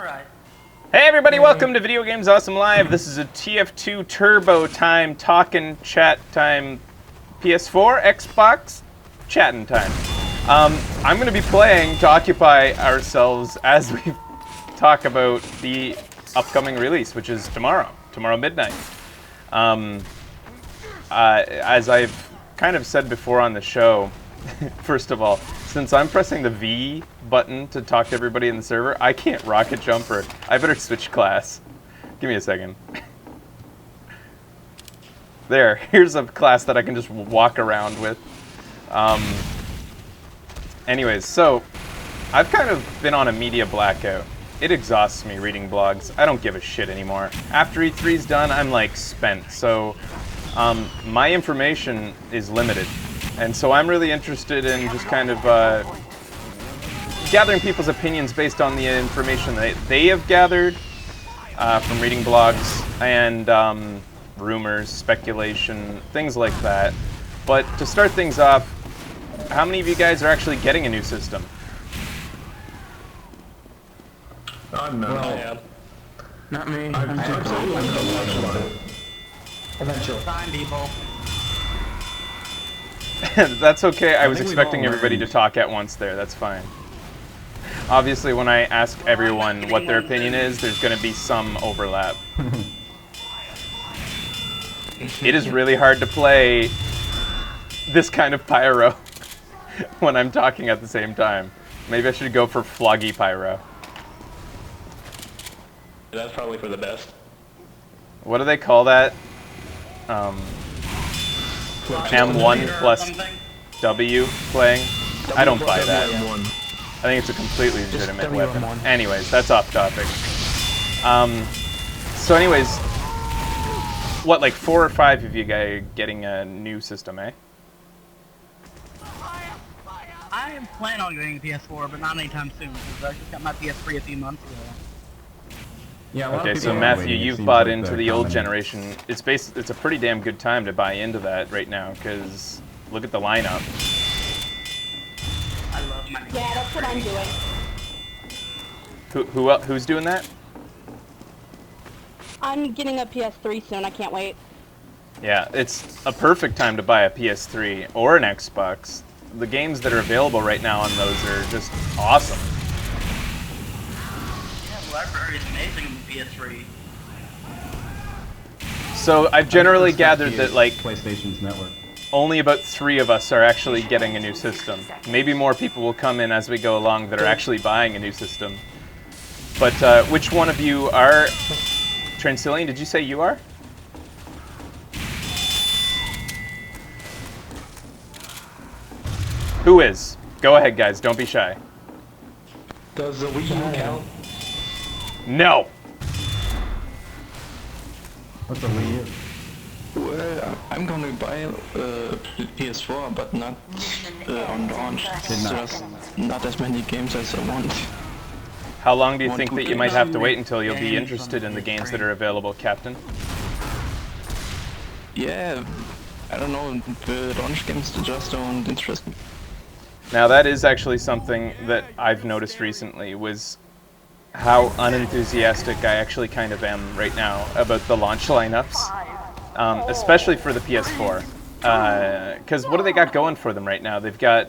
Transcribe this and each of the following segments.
Alright. Hey everybody, welcome to Video Games Awesome Live. This is a TF2 Turbo Time, Talkin' Chat Time, PS4, Xbox, Chatting Time. I'm going to be playing to occupy ourselves as we talk about the upcoming release, which is tomorrow midnight. As I've kind of said before on the show, first of all, since I'm pressing the V button to talk to everybody in the server, I can't rocket jump, or I better switch class. Give me a second. There, here's a class that I can just walk around with. Anyways, so I've kind of been on a media blackout. It exhausts me reading blogs. I don't give a shit anymore. After E3's done, I'm like spent. So my information is limited. And so I'm really interested in just kind of gathering people's opinions based on the information that they have gathered from reading blogs and rumors, speculation, things like that. But to start things off, how many of you guys are actually getting a new system? I'm not. I am. Not me. Eventually. Fine, people. That's okay. I was expecting everybody to talk at once there. That's fine. Obviously, when I ask everyone what their opinion is, there's going to be some overlap. It is really hard to play this kind of pyro when I'm talking at the same time. Maybe I should go for floggy pyro. That's probably for the best. What do they call that? M1 plus W playing? I don't buy that. I think it's a completely legitimate weapon. Anyways, that's off topic. So anyways, what, like 4 or 5 of you guys getting a new system, eh? I am planning on getting a PS4, but not anytime soon, because I just got my PS3 a few months ago. Yeah, okay, so Matthew, you've bought into the old generation. It's a pretty damn good time to buy into that right now, because look at the lineup. I love my Yeah, that's what I'm doing. Who's doing that? I'm getting a PS3 soon, I can't wait. Yeah, it's a perfect time to buy a PS3 or an Xbox. The games that are available right now on those are just awesome. Yeah, the library is amazing in the PS3. So I've generally gathered that like PlayStation's network. only about 3 of us are actually getting a new system. Maybe more people will come in as we go along that are actually buying a new system. But which one of you are? Transilian, did you say you are? Who is? Go ahead, guys. Don't be shy. Does the Wii U count? No. What's a Wii U? Well, I'm gonna buy a PS4, but not on launch. Just not as many games as I want. How long do you think that you might have to wait until you'll be interested in the games that are available, Captain? Yeah, I don't know, the launch games just don't interest me. Now that is actually something that I've noticed recently, was how unenthusiastic I actually kind of am right now about the launch lineups, especially for the PS4. Because what do they got going for them right now? They've got,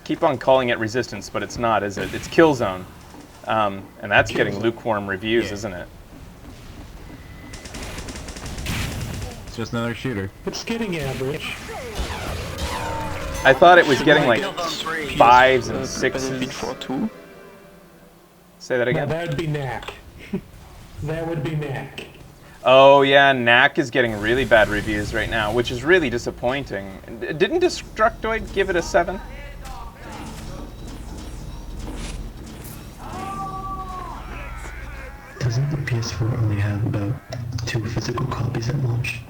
keep on calling it Resistance, but it's not, is it? It's Killzone. And that's getting lukewarm reviews, isn't it? It's just another shooter. It's getting average. I thought it was getting like 5s and 6s. Beat 4-2. Say that Yeah, again? that would be Knack. That would be Knack. Oh yeah, Knack is getting really bad reviews right now, which is really disappointing. Didn't Destructoid give it a 7? Doesn't the PS4 only have about 2 physical copies at launch?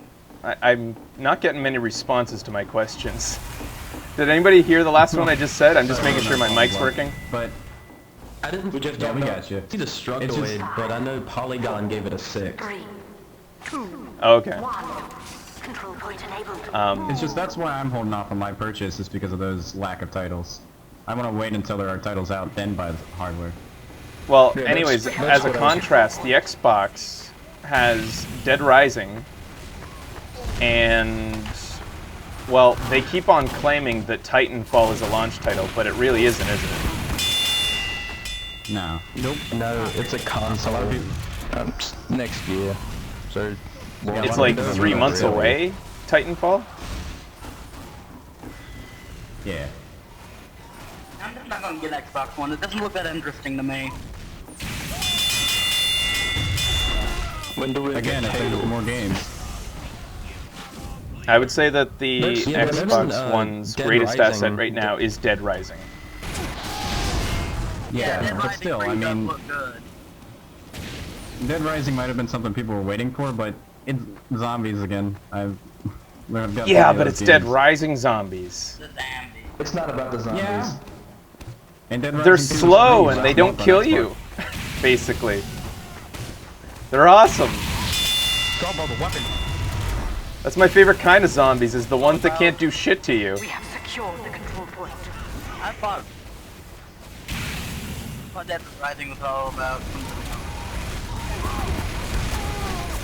I'm not getting many responses to my questions. Did anybody hear the last one I just said? I'm just making sure my mic's working. But I didn't. We got you. See the Structoid, but I know Polygon gave it a 6. Okay. It's just that's why I'm holding off on my purchase, is because of those lack of titles. I want to wait until there are titles out, then buy the hardware. Well, Yeah, anyways, that's as a what I was- contrast, the Xbox has Dead Rising, and, well, they keep on claiming that Titanfall is a launch title, but it really isn't, is it? No. Nope. No, it's a console. Next year. So. Yeah, It's a lot like of people 3 don't months really. away, Titanfall? Yeah. I'm just not gonna get Xbox One. It doesn't look that interesting to me. When do we Again, get if there's Halo? more games. I would say that the Yeah, there's Xbox an, One's Dead greatest Rising. asset right now is Dead Rising. Yeah, Dead but Rising still, 3 I does mean, look good. Dead Rising might have been something people were waiting for, but it's zombies again. I've got Yeah, plenty but of it's those Dead games. Rising Zombies. The zombie. It's not about the zombies. Yeah. And Dead They're Rising 2 is slow free and they last don't month on kill Xbox. you, basically. They're awesome. Go about the weapon. That's my favorite kind of zombies, is the ones that can't do shit to you. We have secured the control point. I thought Dead Rising was all about something else.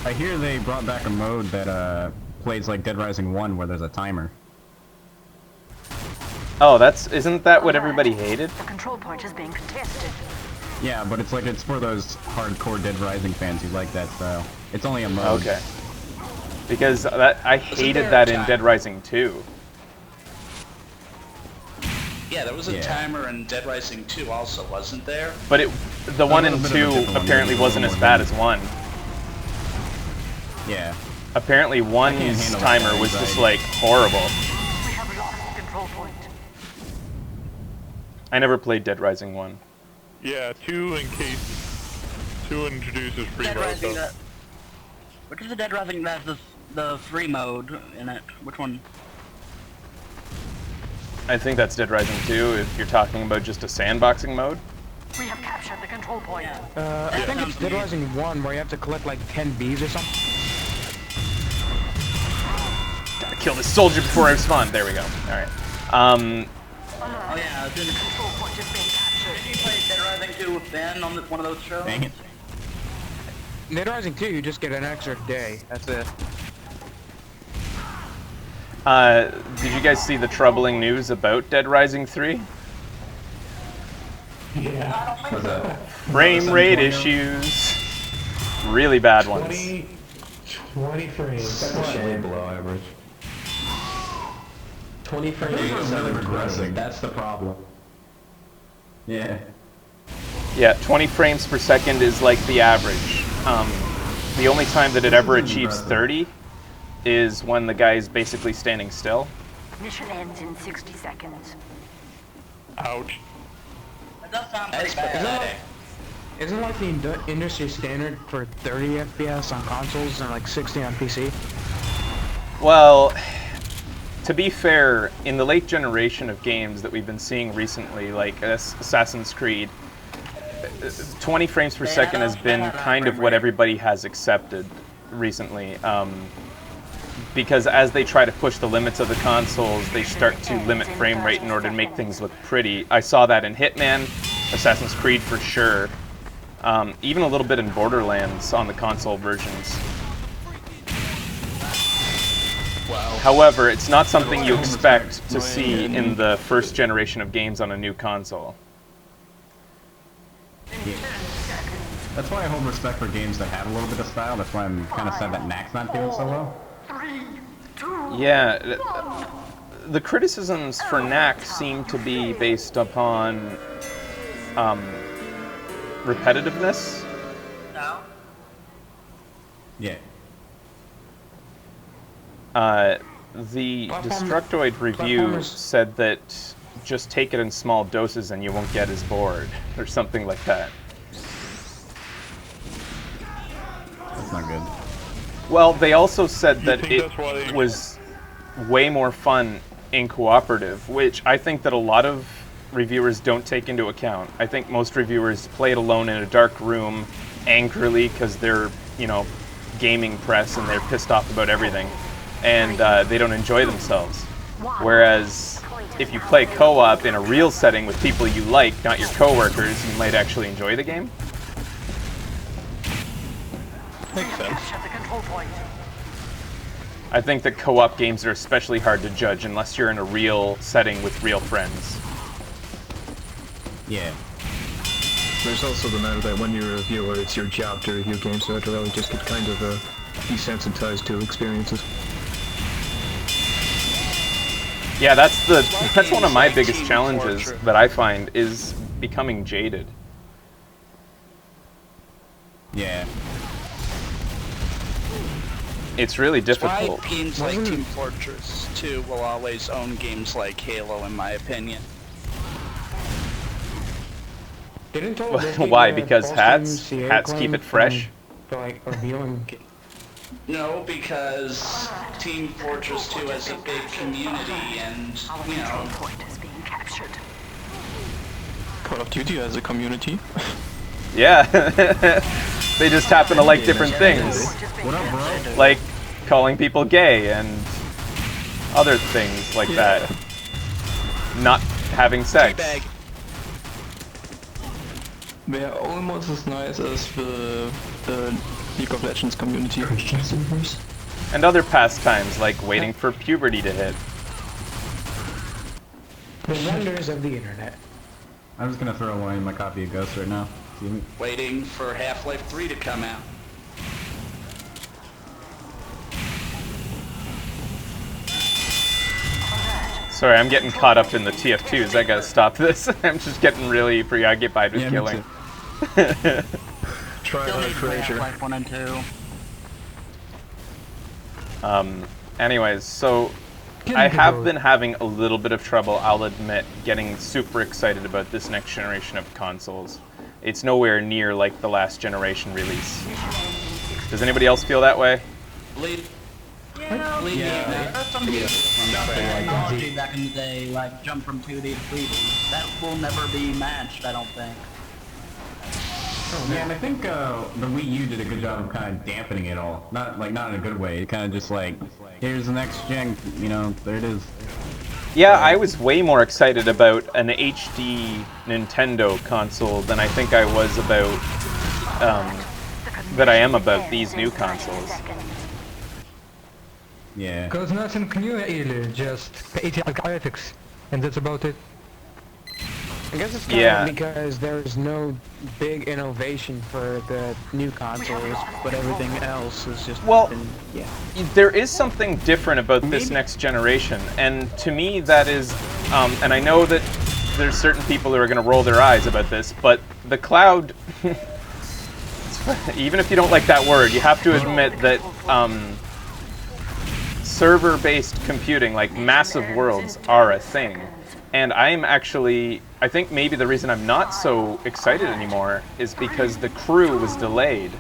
I hear they brought back a mode that plays like Dead Rising 1 where there's a timer. Oh, isn't that what everybody hated? The control point is being contested. Yeah, but it's for those hardcore Dead Rising fans who like that style. It's only a mode. Okay. Because I hated that in Dead Rising 2. Yeah, there was a Yeah. timer in Dead Rising 2 also, wasn't there? But the 1 and little bit of a 2 different one, apparently maybe a wasn't little as more bad than- as 1. Yeah. Apparently 1's handle that timer kind of was just anxiety. like horrible. We have lost the control point. I never played Dead Rising 1. Yeah, 2 in case 2 introduces free Dead mode. Rising though. which is the Dead Rising that has the free mode in it? Which one? I think that's Dead Rising 2 if you're talking about just a sandboxing mode. We have captured the control point. I think it's Dead Rising 1 where you have to collect like 10 bees or something. Gotta kill this soldier before I respond. There we go. Alright. Oh yeah, did The control point is being captured. you play Dead Rising 2 with Ben on one of those shows? Dang it. Dead Rising 2, you just get an extra day. That's it. Did you guys see the troubling news about Dead Rising 3? Yeah. What's that? Frame rate issues. Really bad ones. 20 frames. That's a Way shame. below average. 20 frames It's is really really regressing. That's the problem. Yeah. Yeah, 20 frames per second is like the average. The only time that it ever achieves 30 is when the guy is basically standing still. Mission ends in 60 seconds. Ouch. It does sound pretty bad. Isn't like the industry standard for 30 FPS on consoles and like 60 on PC? Well, to be fair, in the late generation of games that we've been seeing recently, like Assassin's Creed, 20 frames per second has been kind of what everybody has accepted recently. Because as they try to push the limits of the consoles, they start to limit frame rate in order to make things look pretty. I saw that in Hitman, Assassin's Creed for sure, even a little bit in Borderlands on the console versions. However, it's not something you expect to see in the first generation of games on a new console. That's why I hold respect for games that have a little bit of style. That's why I'm kind of sad that Knack's not doing so well. Yeah, the criticisms for Knack seem to be based upon repetitiveness. No? Yeah. The Destructoid review platformers- said that just take it in small doses and you won't get as bored, or something like that. That's not good. Well, they also said that think it that's why they- was way more fun in cooperative, which I think that a lot of reviewers don't take into account. I think most reviewers play it alone in a dark room angrily because they're, gaming press and they're pissed off about everything, and they don't enjoy themselves. Whereas if you play co-op in a real setting with people you like, not your coworkers, you might actually enjoy the game. Makes sense. Capture the control point. I think that co-op games are especially hard to judge unless you're in a real setting with real friends. Yeah. There's also the matter that when you're a reviewer, it's your job to review games, so after all, you just get kind of desensitized to experiences. Yeah, that's one of my biggest challenges that I find is becoming jaded. Yeah. It's really That's why difficult. games like Team Fortress 2 will always own games like Halo, in my opinion. Didn't Why? Because hats keep it fresh. Like revealing. No, because Team Fortress 2 has a big community, and you know. Point is being captured. Call of Duty has a community. Yeah. They just happen to like different things. What up, bro? Like calling people gay and other things like that. Not having sex. Teabag. They're almost as nice as the League of Legends community. Christian servers? And other pastimes like waiting for puberty to hit. The wonders of the internet. I'm just gonna throw away my copy of Ghost right now. Waiting for Half-Life 3 to come out. Sorry, I'm getting caught up in the TF2s. I gotta stop this. I'm just getting really preoccupied with killing. Try Still hard need to play treasure. Half-Life 1 and 2. Anyways, so I have been having a little bit of trouble, I'll admit, getting super excited about this next generation of consoles. It's nowhere near like the last generation release. Does anybody else feel that way? Technology back in the day, like jump from 2D to 3D, that will never be matched, I don't think. Yeah, and I think the Wii U did a good job of kind of dampening it all. Not in a good way. It kind of just like, here's the next gen, you know, there it is. Yeah, I was way more excited about an HD Nintendo console than I think I was about, that I am about these new consoles. Yeah. Because nothing new really, just ATI graphics, and that's about it. I guess it's kind of because there's no big innovation for the new consoles, but everything else is just there is something different about this next generation, and to me that is, and I know that there's certain people who are going to roll their eyes about this, but the cloud, even if you don't like that word, you have to admit that server-based computing, like massive worlds, are a thing. And I'm actually, I think maybe the reason I'm not so excited anymore is because the crew was delayed.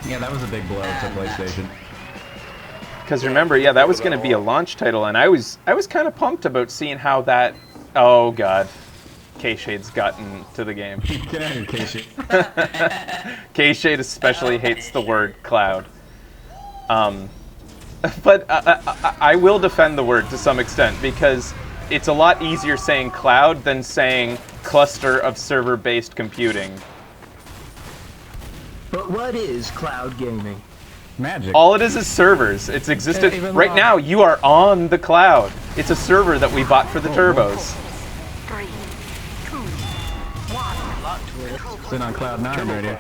Yeah, that was a big blow to PlayStation. Because remember, yeah, that was going to be a launch title, and I was kind of pumped about seeing how that. Oh God, K-Shade's gotten to the game. Get out of here, K-Shade. K-Shade especially hates the word cloud. But I will defend the word to some extent because it's a lot easier saying cloud than saying cluster of server-based computing. But what is cloud gaming? Magic. All it is servers. It's existed right now. You are on the cloud. It's a server that we bought for the turbos. 3, 2, 1. Sitting on Cloud 9 right here.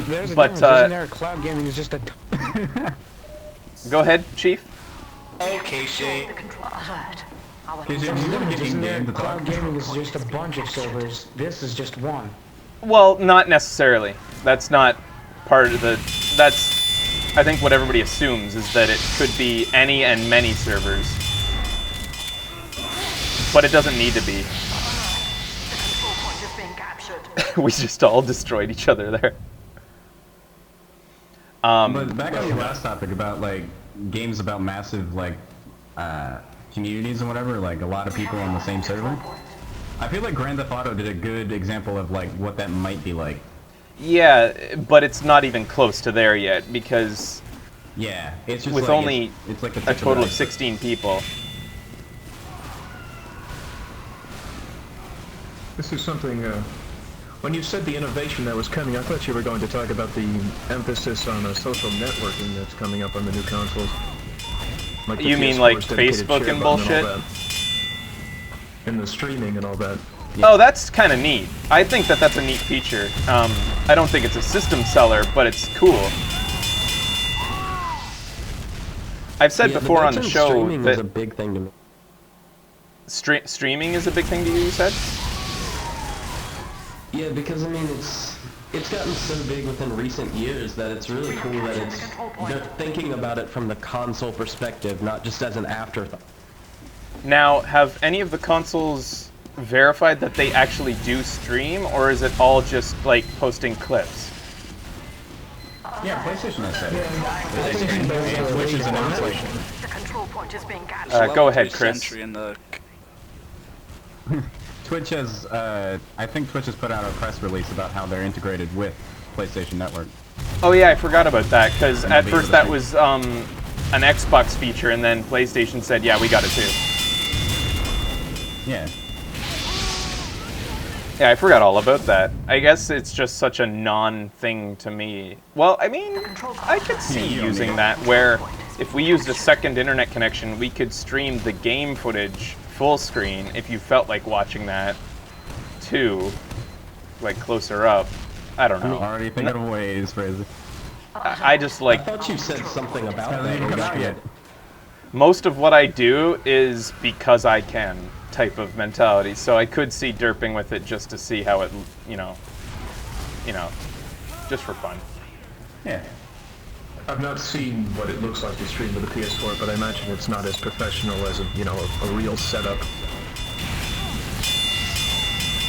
There's a But, difference, isn't there? Cloud gaming is just a... Go ahead, Chief. Okay, Shay. Isn't there? Cloud gaming is just a bunch of servers. This is just one. Well, not necessarily. That's not part of the... That's... I think what everybody assumes is that it could be any and many servers. But it doesn't need to be. We just all destroyed each other there. But back on your last topic about like games about massive like communities and whatever, like a lot of people on the same server. I feel like Grand Theft Auto did a good example of like what that might be like. Yeah, but it's not even close to there yet because Yeah, it's just with like, only it's like the a tip total the of 16 people. This is something, when you said the innovation that was coming, I thought you were going to talk about the emphasis on social networking that's coming up on the new consoles. Like the You mean PS4's like dedicated Facebook share and button bullshit? all that. And the streaming and all that. Oh, that's kind of neat. I think that that's a neat feature. I don't think it's a system seller, but it's cool. I've said before on the show streaming that is a big thing to me. Streaming is a big thing to you, you said? Yeah, because I mean it's gotten so big within recent years that it's really cool that they're thinking about it from the console perspective, not just as an afterthought. Now, have any of the consoles verified that they actually do stream, or is it all just like posting clips? Yeah, PlayStation has that. Yeah, Twitch is announced like... The control point is being captured. Go ahead, Chris. In the... Twitch has, I think Twitch has put out a press release about how they're integrated with PlayStation Network. Oh yeah, I forgot about that, because at first that was an Xbox feature, and then PlayStation said, yeah, we got it too. Yeah. Yeah, I forgot all about that. I guess it's just such a non-thing to me. Well, I mean, I could see using that, where if we used a second internet connection, we could stream the game footage full screen if you felt like watching that too, like closer up. I don't know. I'm already thinking of ways, Fraser. I just like... I thought you said something about that. Most of what I do is because I can type of mentality, so I could see derping with it just to see how it, you know, just for fun. Yeah. I've not seen what it looks like to stream with a PS4, but I imagine it's not as professional as a, a real setup.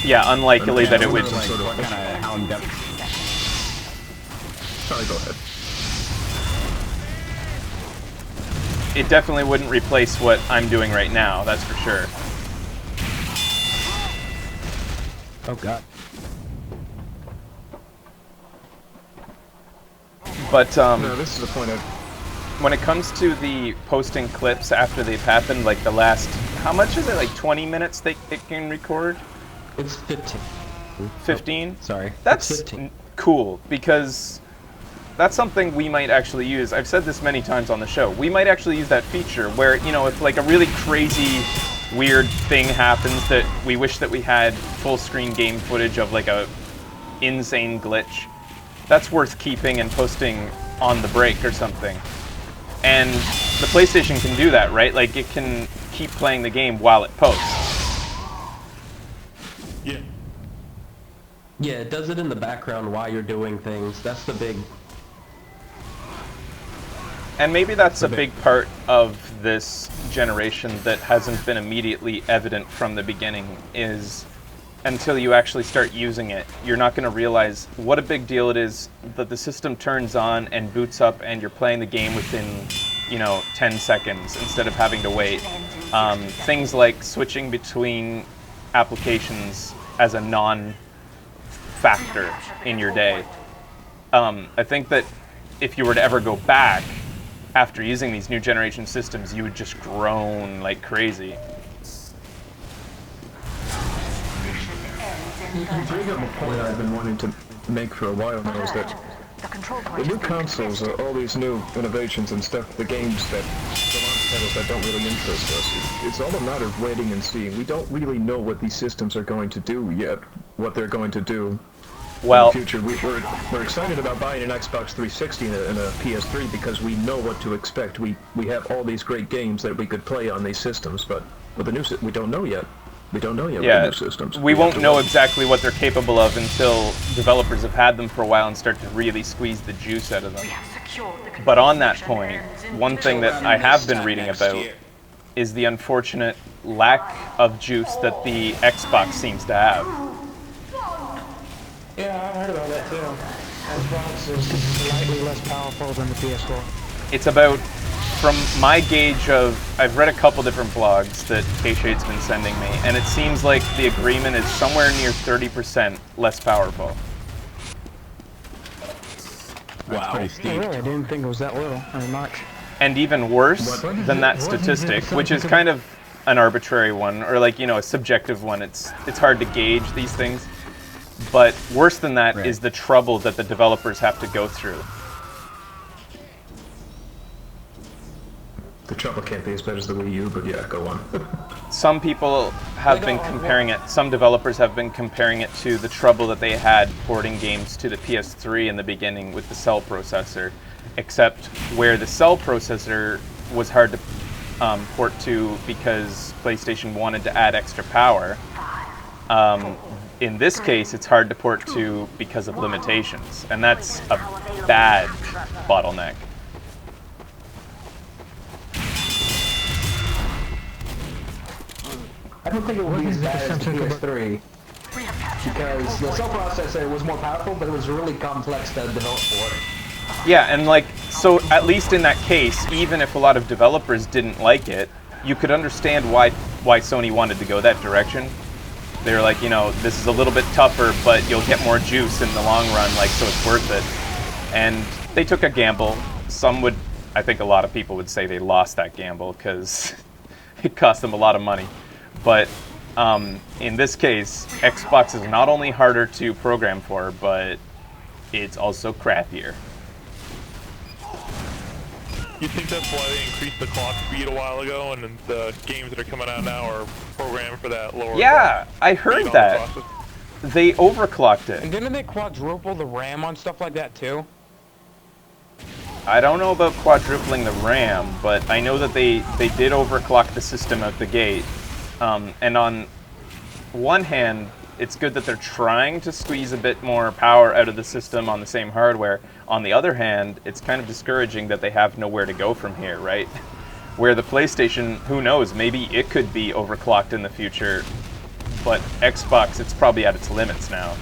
Yeah, unlikely that it would... Like, what kind of, how in depth? Sorry, go ahead. It definitely wouldn't replace what I'm doing right now, that's for sure. Oh god. But no, this is the point when it comes to the posting clips after they've happened, like the last, how much is it, like 20 minutes it can record? It's 15. 15? Sorry. That's 15. Cool, because that's something we might actually use. I've said this many times on the show. We might actually use that feature where, if like a really crazy, weird thing happens that we wish that we had full screen game footage of, like a insane glitch, that's worth keeping and posting on the break or something. And the PlayStation can do that, right? Like, it can keep playing the game while it posts. Yeah. Yeah, it does it in the background while you're doing things. That's the big... And maybe that's a big part of this generation that hasn't been immediately evident from the beginning, is until you actually start using it, you're not going to realize what a big deal it is that the system turns on and boots up and you're playing the game within, 10 seconds instead of having to wait. Things like switching between applications as a non-factor in your day. I think that if you were to ever go back after using these new generation systems, you would just groan like crazy. You bring up a point I've been wanting to make for a while now, is that the new consoles, all these new innovations and stuff, the games that, the launch titles that don't really interest us, it's all a matter of waiting and seeing. We don't really know what these systems are going to do yet, what they're going to do in the future. We're excited about buying an Xbox 360 and a PS3 because we know what to expect. We have all these great games that we could play on these systems, but with the new we don't know yet. We don't know yet what the new systems. We won't know exactly what they're capable of until developers have had them for a while and start to really squeeze the juice out of them. But on that point, one thing that I have been reading about is the unfortunate lack of juice that the Xbox seems to have. Yeah, I heard about that too. Xbox is slightly less powerful than the PS4. It's about, from my gauge of, I've read a couple different blogs that K-Shade's been sending me, and it seems like the agreement is somewhere near 30% less powerful. That's pretty steep. Oh, really? I didn't think it was that little or much. And even worse than that statistic, which is kind of an arbitrary one, or like, you know, a subjective one. It's hard to gauge these things. But worse than that is the trouble that the developers have to go through. The trouble can't be as bad as the Wii U, but yeah, go on. Some people have been comparing it, some developers have been comparing it to the trouble that they had porting games to the PS3 in the beginning with the cell processor, except where the cell processor was hard to port to because PlayStation wanted to add extra power. In this case, it's hard to port to because of limitations, and that's a bad bottleneck. I don't think it would be as bad as the PS3, because the cell processor was more powerful, but it was really complex to develop for. Yeah, and like, so at least in that case, even if a lot of developers didn't like it, you could understand why Sony wanted to go that direction. They were like, you know, this is a little bit tougher, but you'll get more juice in the long run, like, so it's worth it. And they took a gamble. Some would, I think a lot of people would say they lost that gamble because it cost them a lot of money. But in this case, Xbox is not only harder to program for, but it's also crappier. You think that's why they increased the clock speed a while ago, and then the games that are coming out now are programmed for that lower? Yeah, I heard that. They overclocked it. And didn't they quadruple the RAM on stuff like that too? I don't know about quadrupling the RAM, but I know that they did overclock the system out the gate. And on one hand, it's good that they're trying to squeeze a bit more power out of the system on the same hardware. On the other hand, it's kind of discouraging that they have nowhere to go from here, right? Where the PlayStation, who knows, maybe it could be overclocked in the future, but Xbox, it's probably at its limits now.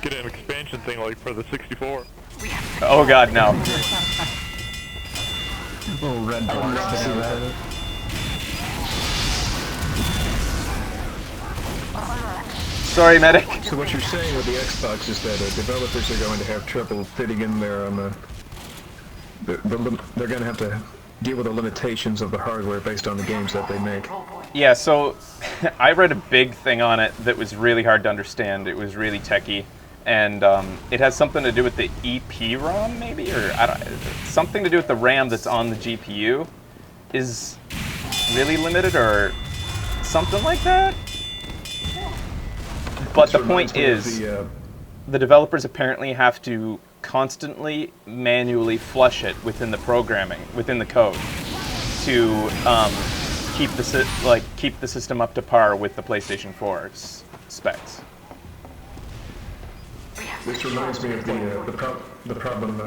Get an expansion thing like for the 64. Oh god, no. Little red blocks to see that. Sorry, medic. So what you're saying with the Xbox is that developers are going to have trouble fitting in there on they're going to have to deal with the limitations of the hardware based on the games that they make. Yeah, so I read a big thing on it that was really hard to understand. It was really techy, and it has something to do with the EEPROM, maybe, or I don't, something to do with the RAM that's on the GPU is really limited, or something like that. But the point is, the developers apparently have to constantly manually flush it within the programming, within the code, to keep the system up to par with the PlayStation 4's specs. This reminds me of the problem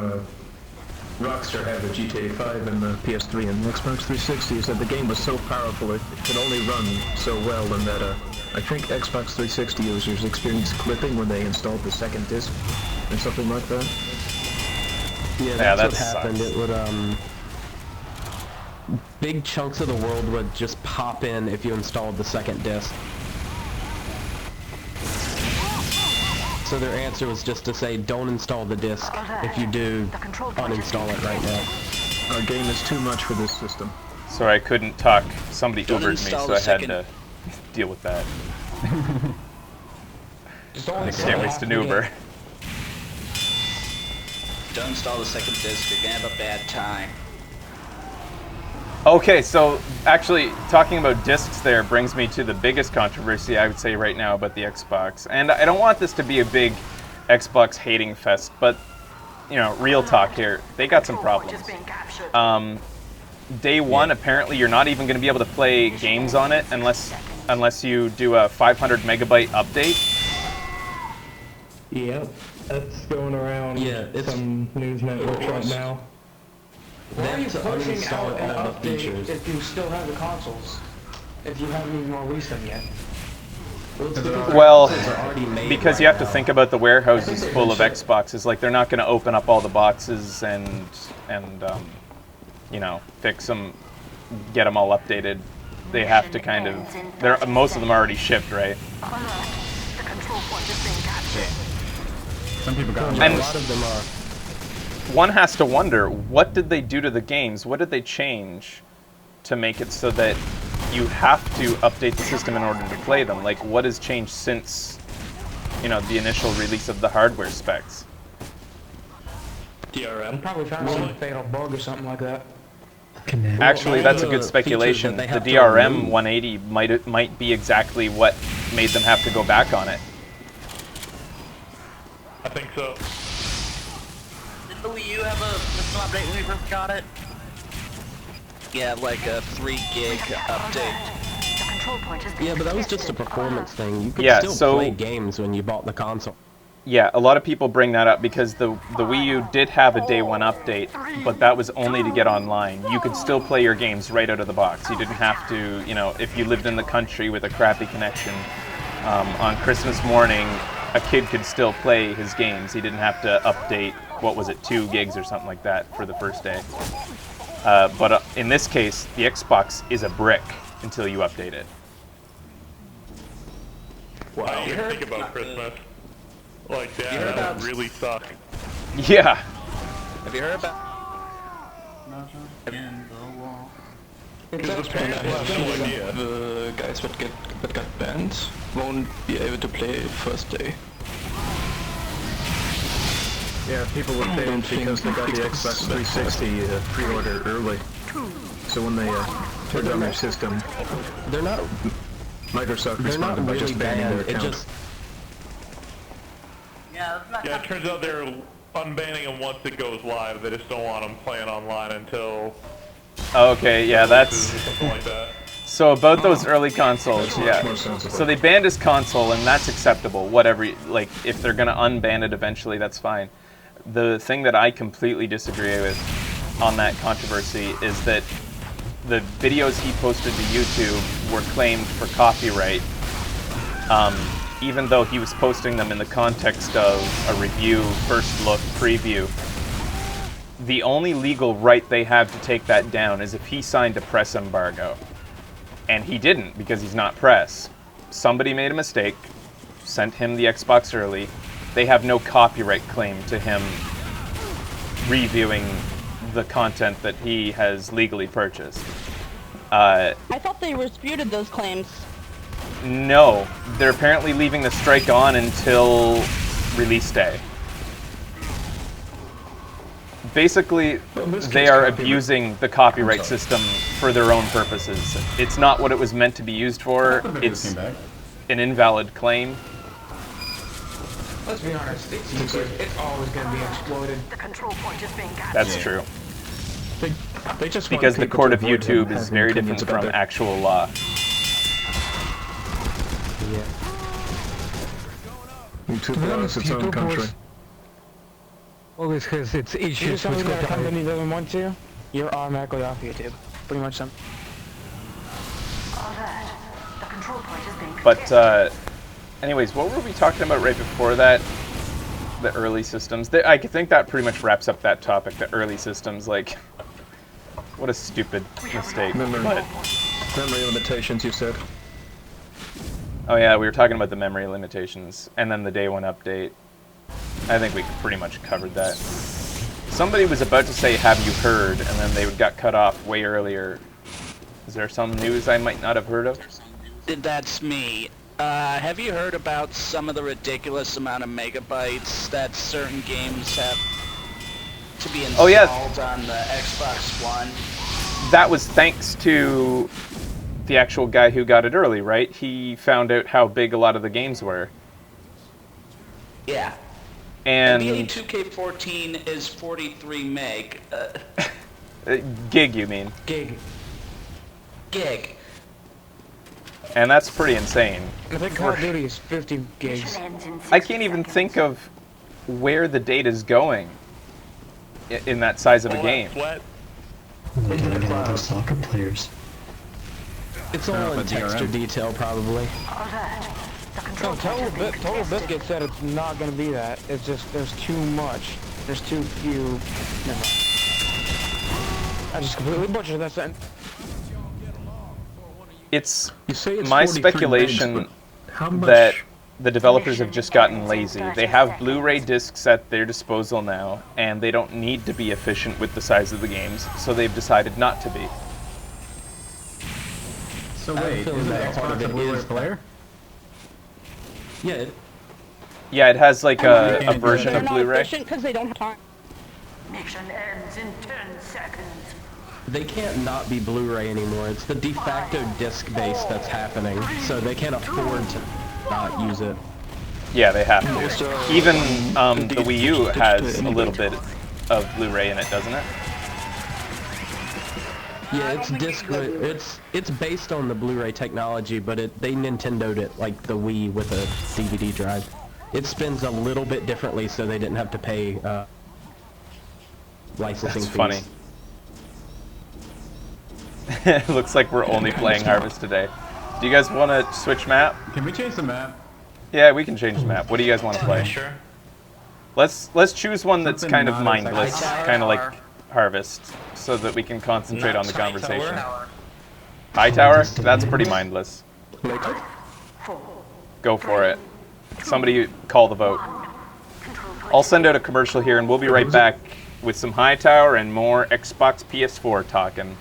Rockstar had with GTA 5 and the PS3 and the Xbox 360 is that the game was so powerful it could only run so well, and that I think Xbox 360 users experienced clipping when they installed the second disc or something like that. Yeah, that's what happened. It would big chunks of the world would just pop in if you installed the second disc. So their answer was just to say, don't install the disc. If you do, uninstall it right now. Our game is too much for this system. Sorry, I couldn't talk. Somebody Ubered me, so I had to deal with that. I can't waste an Uber. Don't install the second disc, you're gonna have a bad time. Okay, so actually, talking about discs there brings me to the biggest controversy, I would say, right now about the Xbox. And I don't want this to be a big Xbox hating fest, but, you know, real talk here, they got some problems. Day one, apparently, you're not even going to be able to play games on it unless you do a 500 megabyte update. Yep, that's going around some news networks right now. Why are you pushing out an update if you still have the consoles? If you haven't even released them yet? Well, because you have to think about the warehouses full of Xboxes. Like, they're not going to open up all the boxes and you know, fix them, get them all updated. They have to kind of, most of them are already shipped, right? Some people got And a lot of them are. one has to wonder, what did they do to the games? What did they change to make it so that you have to update the system in order to play them? Like, what has changed since, you know, the initial release of the hardware specs? DRM? Probably found some fatal bug or something like that. Actually, that's a good speculation. The DRM 180 might be exactly what made them have to go back on it. I think so. Did the Wii U have a system update when we first got it? Yeah, like a 3 gig update. Yeah, but that was just a performance thing. You could Yeah, still so- play games when you bought the console. Yeah, a lot of people bring that up because the Wii U did have a day one update, but that was only to get online. You could still play your games right out of the box. You didn't have to, you know, if you lived in the country with a crappy connection, on Christmas morning, a kid could still play his games. He didn't have to update, what was it, 2 gigs or something like that for the first day. But in this case, the Xbox is a brick until you update it. Wow. I don't even think about Christmas. Like that, that would really suck. Yeah. Have you heard about? The guys that got banned won't be able to play first day. Yeah, people were banned because they got the Xbox 360 pre-order early. So when they turned on their system, They're not. Microsoft They're not responded by really just banning banned. their It account. just. Yeah, it turns out they're unbanning them once it goes live. They just don't want them playing online until... Okay, yeah, that's... something like that. So about those early consoles, yeah. So they banned his console, and that's acceptable. Whatever, like, if they're gonna unban it eventually, that's fine. The thing that I completely disagree with on that controversy is that the videos he posted to YouTube were claimed for copyright, even though he was posting them in the context of a review, first look, preview. The only legal right they have to take that down is if he signed a press embargo. And he didn't, because he's not press. Somebody made a mistake, sent him the Xbox early. They have no copyright claim to him reviewing the content that he has legally purchased. I thought they disputed those claims. No, they're apparently leaving the strike on until release day. Basically, they are abusing the copyright system for their own purposes. It's not what it was meant to be used for. It's an invalid claim. Let's be honest, it's always going to be exploited. The control point is being gathered. That's true. They just Because the want people court to of avoid YouTube having is very opinions different about from their- actual law. YouTube loves its own country. Always has its If you do issues something with that a copyright. company doesn't want to, you're automatically off YouTube. Pretty much something. The control point is being But, anyways, what were we talking about right before that? The early systems. I think that pretty much wraps up that topic, the early systems. Like, what a stupid mistake. Memory But, limitations, you said. oh yeah, we were talking about the memory limitations, and then the day one update. I think we pretty much covered that. Somebody was about to say, have you heard, and then they got cut off way earlier. Is there some news I might not have heard of? That's me. Have you heard about some of the ridiculous amount of megabytes that certain games have to be installed on the Xbox One? That was thanks to the actual guy who got it early, right? He found out how big a lot of the games were. Yeah. And NBA 2K14 is 43 meg. Gig, you mean? Gig. And that's pretty insane. I think Call of Duty is 50 gigs. I can't even think of where the data's going in that size of a game. Those soccer players. It's all in texture detail, probably. No, Total Biscuit said it's not going to be that. It's just, there's too much. There's too few. Never mind. I just completely butchered that sentence. It's You say it's my 43 speculation megs, but how much that the developers have just gotten lazy. They have Blu-ray discs at their disposal now, and they don't need to be efficient with the size of the games, so they've decided not to be. So wait, isn't the Xbox a Blu-ray player? Yeah. Yeah, it has like a version of Blu-ray. They're not efficient because they don't have time. Mission ends in 10 seconds. They can't not be Blu-ray anymore. It's the de facto disc base that's happening, so they can't afford to not use it. Yeah, they have to. Even the Wii U has a little bit of Blu-ray in it, doesn't it? Yeah, it's disc. It's based on the Blu-ray technology, but they Nintendo'd it like the Wii with a DVD drive. It spins a little bit differently, so they didn't have to pay licensing fees. Funny. It looks like we're only playing Harvest today. Do you guys want to switch map? Can we change the map? Yeah, we can change the map. What do you guys want to play? Sure. Let's choose one that's Something kind of not as mindless, kind of like Harvest, so that we can concentrate on the conversation. Hightower? That's pretty mindless. Go for it. Somebody call the vote. I'll send out a commercial here, and we'll be right back with some Hightower and more Xbox PS4 talking.